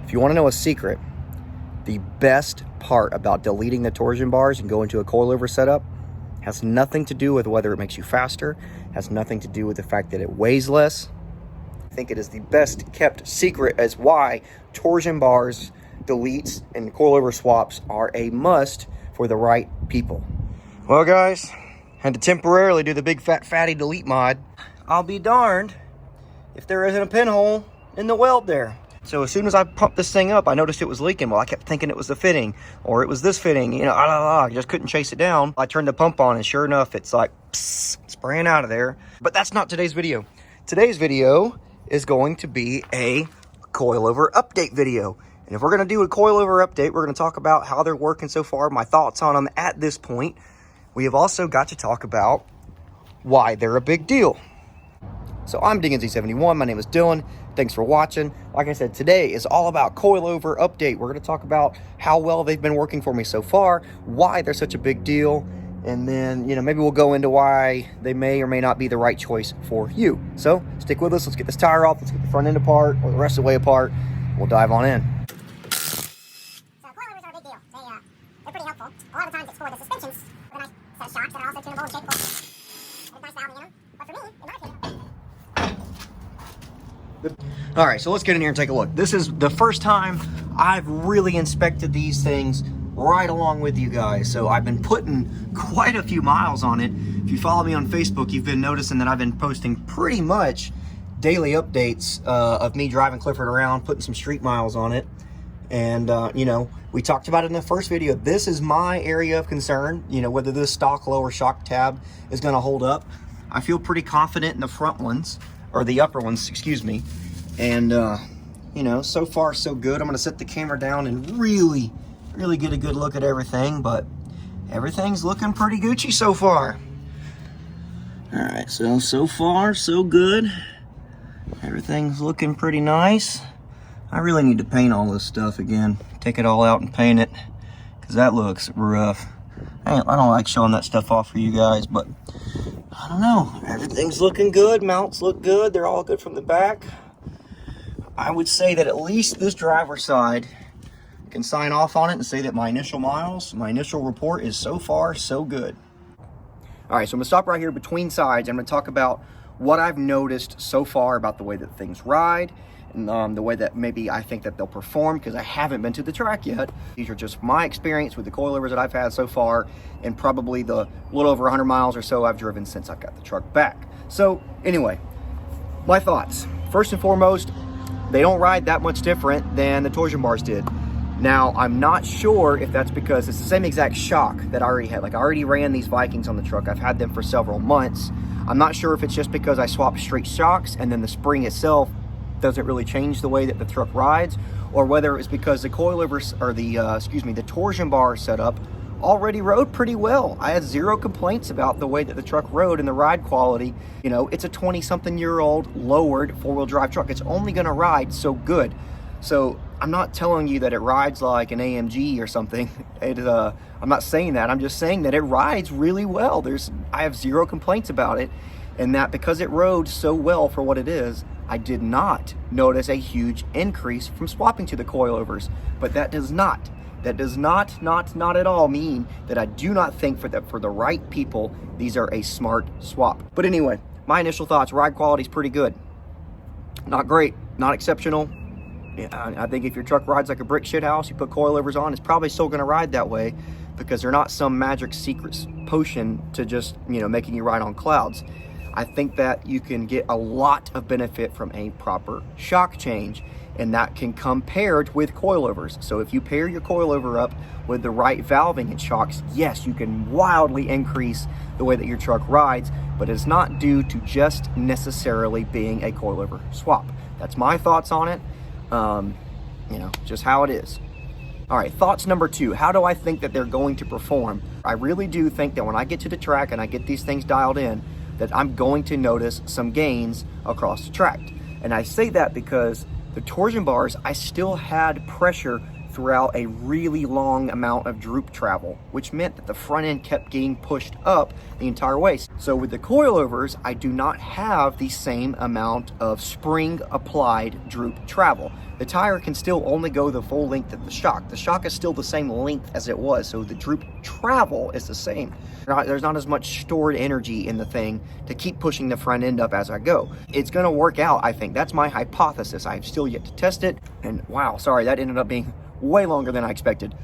If you want to know a secret, the best part about deleting the torsion bars and going to a coilover setup has nothing to do with whether it makes you faster, has nothing to do with the fact that it weighs less. I think it is the best kept secret as why torsion bars, deletes, and coilover swaps are a must for the right people. Well, guys, had to temporarily do the big fat fatty delete mod. I'll be darned if there isn't a pinhole in the weld there. So as soon as I pumped this thing up, I noticed it was leaking. Well, I kept thinking it was the fitting, or it was this fitting, you know, I just couldn't chase it down. I turned the pump on, and sure enough, it's like psst, spraying out of there. But that's not today's video. Today's video is going to be a coilover update video. And if we're gonna do a coilover update, we're gonna talk about how they're working so far, my thoughts on them at this point. We have also got to talk about why they're a big deal. So I'm DNZ71, my name is Dylan. Thanks for watching. Like I said, today is all about coilover update. We're gonna talk about how well they've been working for me so far, why they're such a big deal, and then, you know, maybe we'll go into why they may or may not be the right choice for you. So stick with us, let's get this tire off, let's get the front end apart, or the rest of the way apart. We'll dive on in. So coilovers are a big deal. They're pretty helpful. A lot of times it's for the suspensions with a nice set of shocks that are also tunable and shapeable. There's nice valving in them. But for me, in my opinion... All right, so let's get in here and take a look. This is the first time I've really inspected these things right along with you guys. So I've been putting quite a few miles on it. If you follow me on Facebook, you've been noticing that I've been posting pretty much daily updates of me driving Clifford around, putting some street miles on it. And, you know, we talked about it in the first video. This is my area of concern, you know, whether this stock lower shock tab is going to hold up. I feel pretty confident in the front ones, or the upper ones, excuse me. And, you know, so far so good. I'm going to set the camera down and really get a good look at everything, but everything's looking pretty Gucci so far. All right, so far so good. Everything's looking pretty nice. I really need to paint all this stuff again. Take it all out and paint it, because that looks rough. I don't like showing that stuff off for you guys, but I don't know. Everything's looking good. Mounts look good. They're all good from the back. I would say that at least this driver's side can sign off on it and say that my initial miles, my initial report is so far so good. All right, so I'm gonna stop right here between sides. I'm gonna talk about what I've noticed so far about the way that things ride, and the way that maybe I think that they'll perform, because I haven't been to the track yet. These are just my experience with the coilovers that I've had so far, and probably the little over 100 miles or so I've driven since I've got the truck back. So anyway, my thoughts. First and foremost, they don't ride that much different than the torsion bars did. Now, I'm not sure if that's because it's the same exact shock that I already had. Like, I already ran these Vikings on the truck. I've had them for several months. I'm not sure if it's just because I swapped straight shocks and then the spring itself doesn't really change the way that the truck rides, or whether it's because the coilovers, or the torsion bar setup already rode pretty well. I had zero complaints about the way that the truck rode and the ride quality. You know, it's a 20-something-year-old lowered four-wheel drive truck. It's only gonna ride so good. So I'm not telling you that it rides like an AMG or something. I'm not saying that. I'm just saying that it rides really well. I have zero complaints about it, and that because it rode so well for what it is, I did not notice a huge increase from swapping to the coilovers. But that does not at all mean that I do not think for the right people, these are a smart swap. But anyway, my initial thoughts: ride quality is pretty good. Not great, not exceptional. I think if your truck rides like a brick shit house, you put coilovers on, it's probably still gonna ride that way, because they're not some magic secret potion to just, you know, making you ride on clouds. I think that you can get a lot of benefit from a proper shock change, and that can come paired with coilovers. So if you pair your coilover up with the right valving and shocks, yes, you can wildly increase the way that your truck rides, but it's not due to just necessarily being a coilover swap. That's my thoughts on it. You know, just how it is. All right, thoughts number two. How do I think that they're going to perform? I really do think that when I get to the track and I get these things dialed in, that I'm going to notice some gains across the track. And I say that because the torsion bars, I still had pressure throughout a really long amount of droop travel, which meant that the front end kept getting pushed up the entire way. So with the coilovers, I do not have the same amount of spring applied droop travel. The tire can still only go the full length of the shock. The shock is still the same length as it was, so the droop travel is the same. There's not as much stored energy in the thing to keep pushing the front end up as I go. It's gonna work out, I think. That's my hypothesis. I've still yet to test it, and wow, sorry, that ended up being way longer than I expected.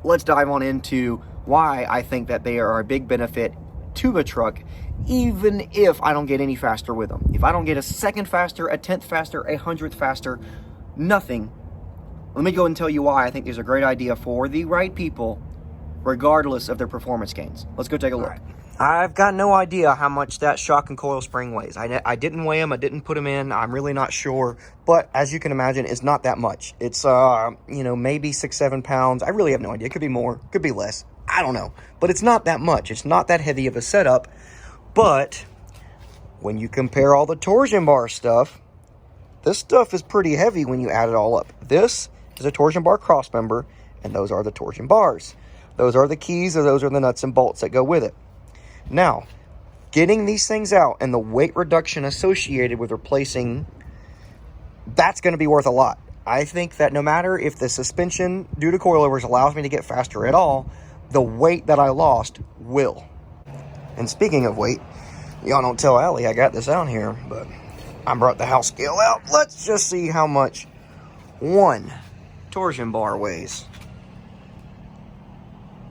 Let's dive on into why I think that they are a big benefit to the truck, even if I don't get any faster with them. If I don't get a second faster, a 10th faster, a 100th faster, nothing. Let me go and tell you why I think there's a great idea for the right people, regardless of their performance gains. Let's go take a look. Right. I've got no idea how much that shock and coil spring weighs. I didn't weigh them. I didn't put them in. I'm really not sure. But as you can imagine, it's not that much. It's, you know, maybe 6-7 pounds. I really have no idea. It could be more, could be less. I don't know. But it's not that much. It's not that heavy of a setup. But when you compare all the torsion bar stuff, this stuff is pretty heavy when you add it all up. This is a torsion bar cross member, and those are the torsion bars. Those are the keys, or those are the nuts and bolts that go with it. Now, getting these things out and the weight reduction associated with replacing, that's going to be worth a lot. I think that no matter if the suspension due to coilovers allows me to get faster at all, the weight that I lost will. And speaking of weight, y'all don't tell Allie I got this out here, but I brought the house scale out. Let's just see how much one torsion bar weighs.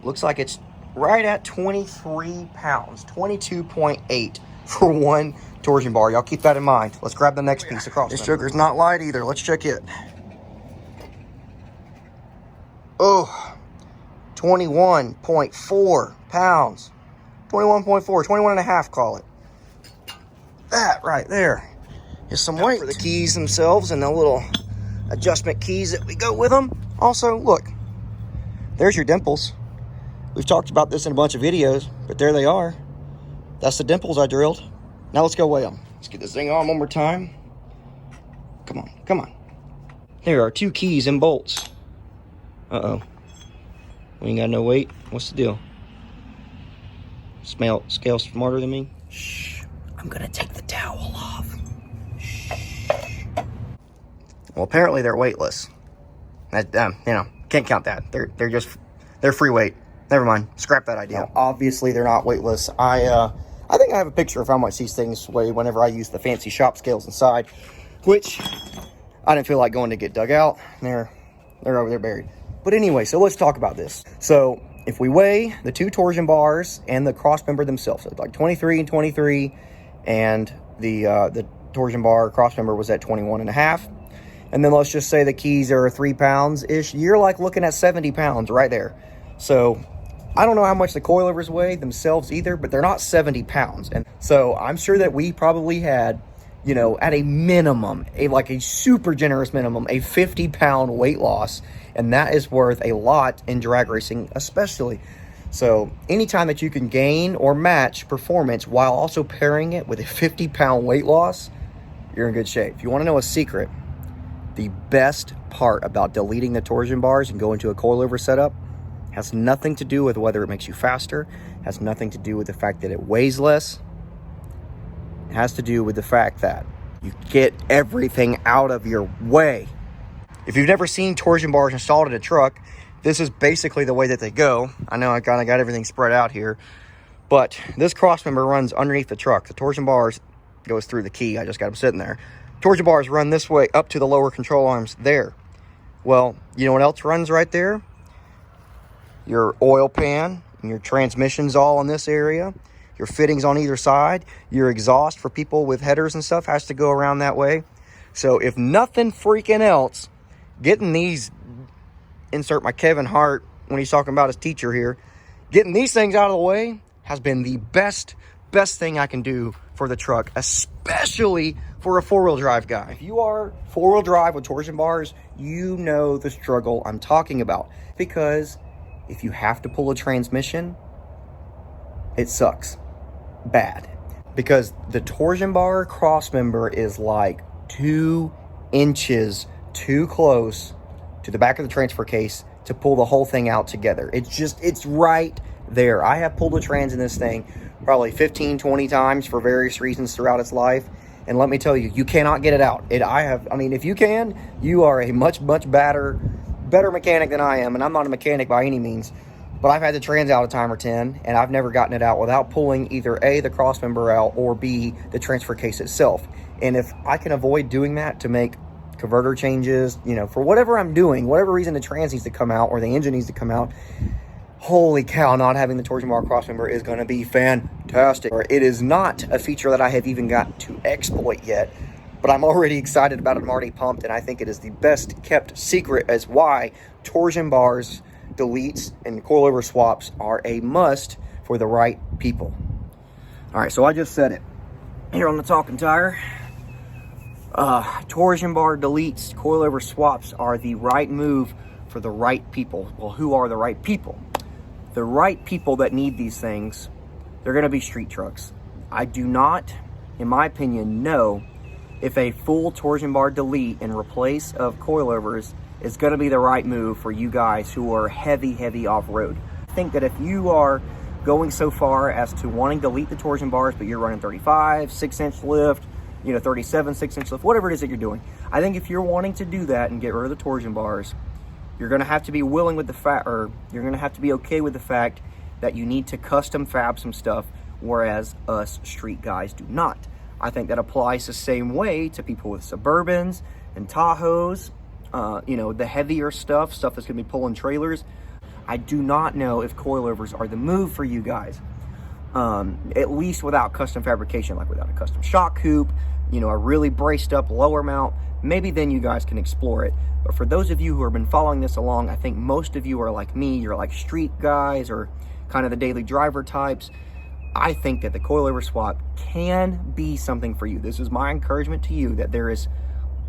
Looks like it's right at 23 pounds, 22.8 for one torsion bar. Y'all keep that in mind. Let's grab the next piece across. This sugar's not light either. Let's check it. Oh, 21.4 pounds. 21.4, 21 and a half, call it. That right there is some weight for the keys themselves and the little adjustment keys that we go with them. Also, look, there's your dimples. We've talked about this in a bunch of videos, but there they are. That's the dimples I drilled. Now let's go weigh them. Let's get this thing on one more time. Come on, come on. There are 2 keys and bolts. Uh-oh. We ain't got no weight. What's the deal? Scale smarter than me? Shh. I'm gonna take the towel off. Shh. Well, apparently they're weightless. You know, can't count that. They're free weight. Never mind. Scrap that idea. Now, obviously, they're not weightless. I think I have a picture of how much these things weigh whenever I use the fancy shop scales inside, which I didn't feel like going to get dug out. They're over there buried. But anyway, so let's talk about this. So if we weigh the 2 torsion bars and the cross member themselves, so like 23 and 23, and the torsion bar cross member was at 21 and a half. And then let's just say the keys are 3 pounds-ish. You're like looking at 70 pounds right there. So I don't know how much the coilovers weigh themselves either, but they're not 70 pounds. And so I'm sure that we probably had, you know, at a minimum, like a super generous minimum, a 50-pound weight loss. And that is worth a lot in drag racing, especially. So anytime that you can gain or match performance while also pairing it with a 50-pound weight loss, you're in good shape. If you want to know a secret, the best part about deleting the torsion bars and going to a coilover setup has nothing to do with whether it makes you faster, has nothing to do with the fact that it weighs less. It has to do with the fact that you get everything out of your way. If you've never seen torsion bars installed in a truck, this is basically the way that they go. I know I kind of got everything spread out here, but this cross member runs underneath the truck. The torsion bars goes through the key. I just got them sitting there. Torsion bars run this way up to the lower control arms there. Well, you know what else runs right there? Your oil pan and your transmission's all in this area. Your fittings on either side. Your exhaust for people with headers and stuff has to go around that way. So if nothing freaking else, getting these, insert my Kevin Hart when he's talking about his teacher here, getting these things out of the way has been the best thing I can do for the truck, especially for a 4-wheel drive guy. If you are 4-wheel drive with torsion bars, you know the struggle I'm talking about. Because if you have to pull a transmission, it sucks bad. Because the torsion bar cross member is like 2 inches too close to the back of the transfer case to pull the whole thing out together. It's right there. I have pulled a trans in this thing probably 15, 20 times for various reasons throughout its life. And let me tell you, you cannot get it out. I mean, if you can, you are a much better mechanic than I am. And I'm not a mechanic by any means, but I've had the trans out a time or 10, and I've never gotten it out without pulling either A, the cross member out, or B, the transfer case itself. And if I can avoid doing that to make converter changes, you know, for whatever I'm doing, whatever reason the trans needs to come out or the engine needs to come out, holy cow, not having the torsion bar crossmember is going to be fantastic. It is not a feature that I have even got to exploit yet, but I'm already excited about it. I'm already pumped, and I think it is the best kept secret as why torsion bars, deletes, and coilover swaps are a must for the right people. All right, so I just said it here on the Talking Tire. Torsion bar deletes, coilover swaps are the right move for the right people. Well, who are the right people? The right people that need these things, they're going to be street trucks. I do not, in my opinion, know if a full torsion bar delete in replace of coilovers is going to be the right move for you guys who are heavy off-road. I think that if you are going so far as to wanting to delete the torsion bars, but you're running 35, 6-inch lift, you know, 37, 6-inch lift, whatever it is that you're doing, I think if you're wanting to do that and get rid of the torsion bars, you're going to have to be willing with the fact, or you're going to have to be okay with the fact that you need to custom fab some stuff, whereas us street guys do not. I think that applies the same way to people with Suburbans and Tahoes, you know, the heavier stuff that's going to be pulling trailers. I do not know if coilovers are the move for you guys, at least without custom fabrication, like without a custom shock coupe, you know, a really braced up lower mount. Maybe then you guys can explore it. But for those of you who have been following this along, I think most of you are like me. You're like street guys or kind of the daily driver types. I think that the coilover swap can be something for you. This is my encouragement to you, that there is,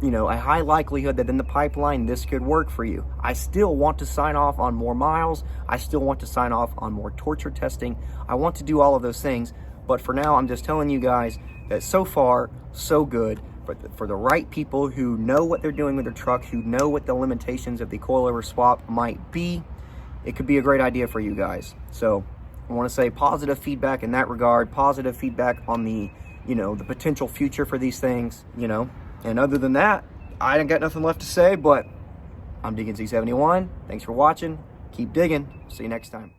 you know, a high likelihood that in the pipeline this could work for you. I still want to sign off on more miles. I still want to sign off on more torture testing. I want to do all of those things. But for now, I'm just telling you guys that so far, so good. But for the right people who know what they're doing with their truck, who know what the limitations of the coilover swap might be, it could be a great idea for you guys. So I want to say positive feedback in that regard, positive feedback on the, you know, the potential future for these things, you know. And other than that, I ain't got nothing left to say, but I'm Digging Z71. Thanks for watching. Keep digging. See you next time.